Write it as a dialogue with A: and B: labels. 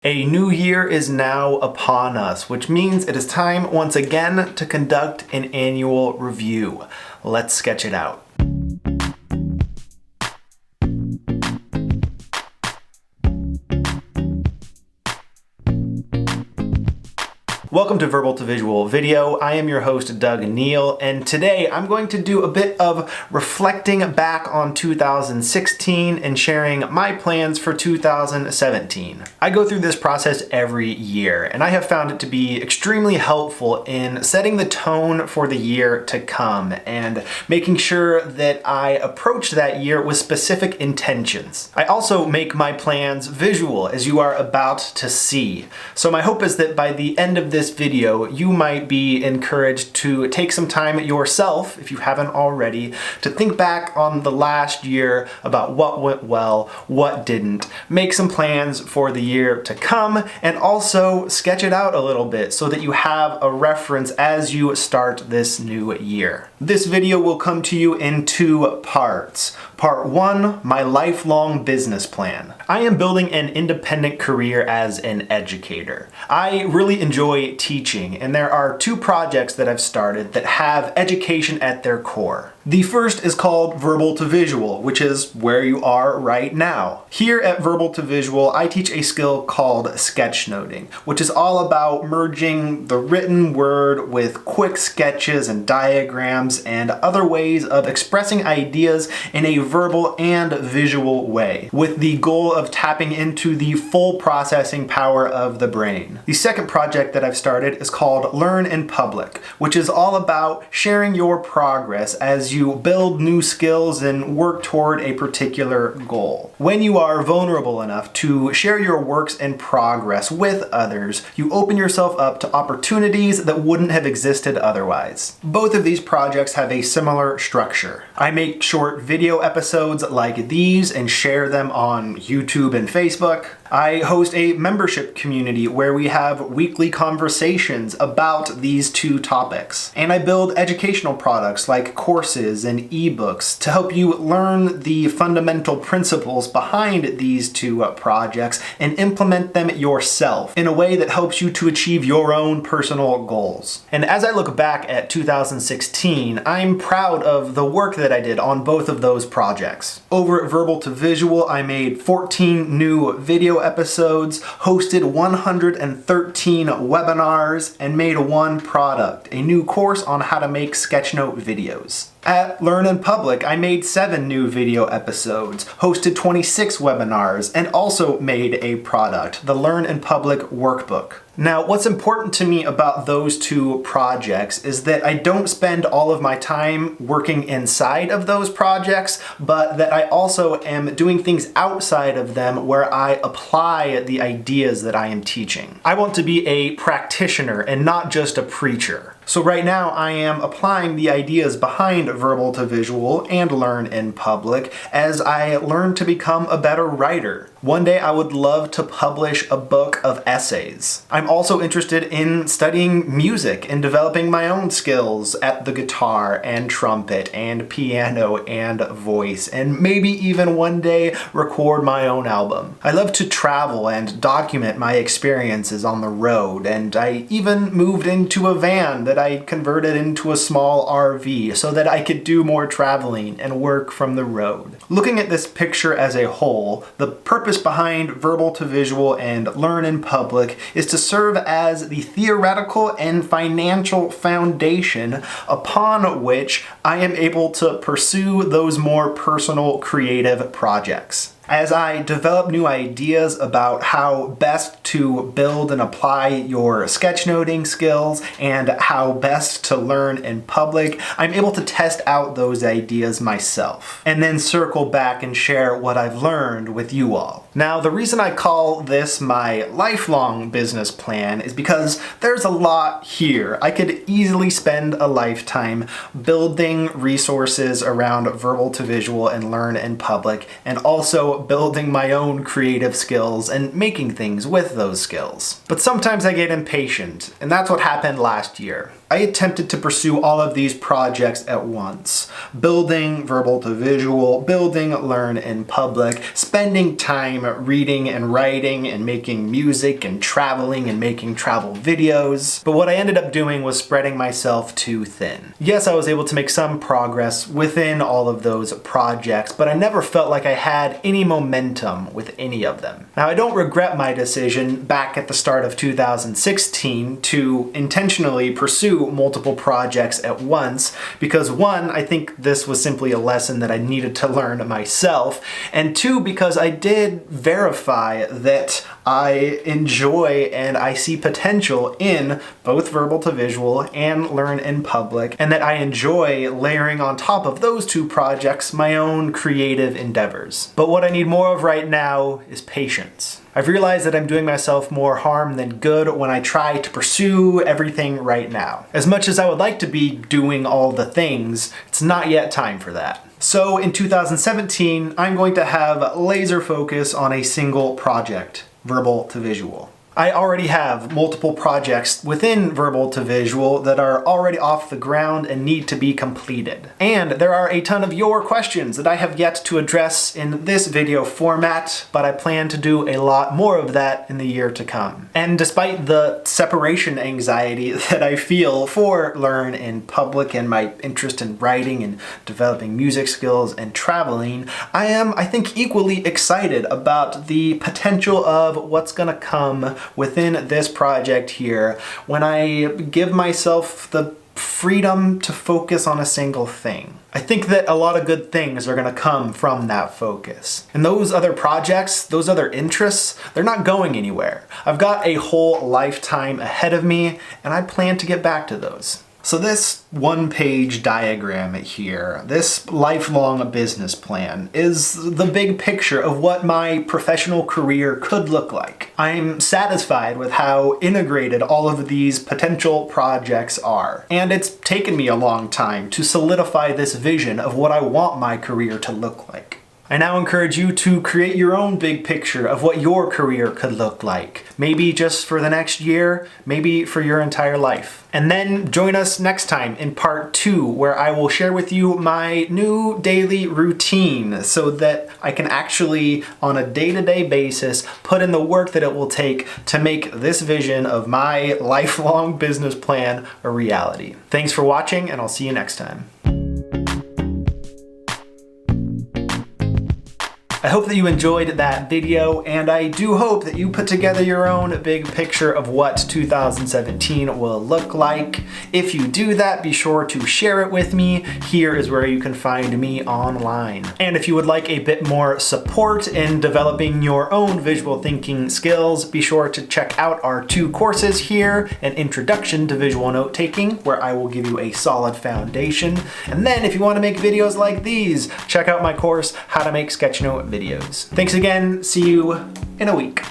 A: A new year is now upon us, which means it is time once again to conduct an annual review. Let's sketch it out. Welcome to Verbal to Visual Video. I am your host, Doug Neill, and today I'm going to do a bit of reflecting back on 2016 and sharing my plans for 2017. I go through this process every year, and I have found it to be extremely helpful in setting the tone for the year to come and making sure that I approach that year with specific intentions. I also make my plans visual, as you are about to see. So my hope is that by the end of this video, you might be encouraged to take some time yourself, if you haven't already, to think back on the last year about what went well, what didn't, make some plans for the year to come, and also sketch it out a little bit so that you have a reference as you start this new year. This video will come to you in two parts. Part 1, my lifelong business plan. I am building an independent career as an educator. I really enjoy teaching, and there are two projects that I've started that have education at their core. The first is called Verbal to Visual, which is where you are right now. Here at Verbal to Visual, I teach a skill called sketchnoting, which is all about merging the written word with quick sketches and diagrams and other ways of expressing ideas in a verbal and visual way, with the goal of tapping into the full processing power of the brain. The second project that I've started is called Learn in Public, which is all about sharing your progress as you build new skills and work toward a particular goal. When you are vulnerable enough to share your works in progress with others, you open yourself up to opportunities that wouldn't have existed otherwise. Both of these projects have a similar structure. I make short video episodes like these and share them on YouTube and Facebook. I host a membership community where we have weekly conversations about these two topics. And I build educational products like courses and ebooks to help you learn the fundamental principles behind these two projects and implement them yourself in a way that helps you to achieve your own personal goals. And as I look back at 2016, I'm proud of the work that I did on both of those projects. Over at Verbal to Visual, I made 14 new video episodes, hosted 113 webinars, and made one product, a new course on how to make sketchnote videos. At Learn in Public, I made 7 new video episodes, hosted 26 webinars, and also made a product, the Learn in Public workbook. Now, what's important to me about those two projects is that I don't spend all of my time working inside of those projects, but that I also am doing things outside of them where I apply the ideas that I am teaching. I want to be a practitioner and not just a preacher. So right now I am applying the ideas behind Verbal to Visual and Learn in Public as I learn to become a better writer. One day I would love to publish a book of essays. I'm also interested in studying music and developing my own skills at the guitar and trumpet and piano and voice, and maybe even one day record my own album. I love to travel and document my experiences on the road, and I even moved into a van that I converted into a small RV so that I could do more traveling and work from the road. Looking at this picture as a whole, the purpose behind Verbal to Visual and Learn in Public is to serve as the theoretical and financial foundation upon which I am able to pursue those more personal creative projects. As I develop new ideas about how best to build and apply your sketchnoting skills and how best to learn in public, I'm able to test out those ideas myself and then circle back and share what I've learned with you all. Now, the reason I call this my lifelong business plan is because there's a lot here. I could easily spend a lifetime building resources around Verbal to Visual and Learn in Public, and also building my own creative skills and making things with those skills. But sometimes I get impatient, and that's what happened last year. I attempted to pursue all of these projects at once. Building verbal to visual, building learn in public, spending time reading and writing and making music and traveling and making travel videos. But what I ended up doing was spreading myself too thin. Yes, I was able to make some progress within all of those projects, but I never felt like I had any momentum with any of them. Now, I don't regret my decision back at the start of 2016 to intentionally pursue multiple projects at once because one, I think this was simply a lesson that I needed to learn myself, and two, because I did verify that I enjoy and I see potential in both verbal to visual and learn in public, and that I enjoy layering on top of those two projects my own creative endeavors. But what I need more of right now is patience. I've realized that I'm doing myself more harm than good when I try to pursue everything right now. As much as I would like to be doing all the things, it's not yet time for that. So in 2017, I'm going to have laser focus on a single project, verbal to visual. I already have multiple projects within verbal to visual that are already off the ground and need to be completed. And there are a ton of your questions that I have yet to address in this video format, but I plan to do a lot more of that in the year to come. And despite the separation anxiety that I feel for learn in public and my interest in writing and developing music skills and traveling, I am, I think, equally excited about the potential of what's gonna come within this project here when I give myself the freedom to focus on a single thing. I think that a lot of good things are gonna come from that focus. And those other projects, those other interests, they're not going anywhere. I've got a whole lifetime ahead of me, and I plan to get back to those. So this one-page diagram here, this lifelong business plan, is the big picture of what my professional career could look like. I'm satisfied with how integrated all of these potential projects are. And it's taken me a long time to solidify this vision of what I want my career to look like. I now encourage you to create your own big picture of what your career could look like. Maybe just for the next year, maybe for your entire life. And then join us next time in part 2, where I will share with you my new daily routine so that I can actually, on a day-to-day basis, put in the work that it will take to make this vision of my lifelong business plan a reality. Thanks for watching, and I'll see you next time. I hope that you enjoyed that video, and I do hope that you put together your own big picture of what 2017 will look like. If you do that, be sure to share it with me. Here is where you can find me online. And if you would like a bit more support in developing your own visual thinking skills, be sure to check out our 2 courses here, an introduction to visual note taking, where I will give you a solid foundation. And then if you want to make videos like these, check out my course, How to Make Sketchnote Videos. Thanks again, see you in a week.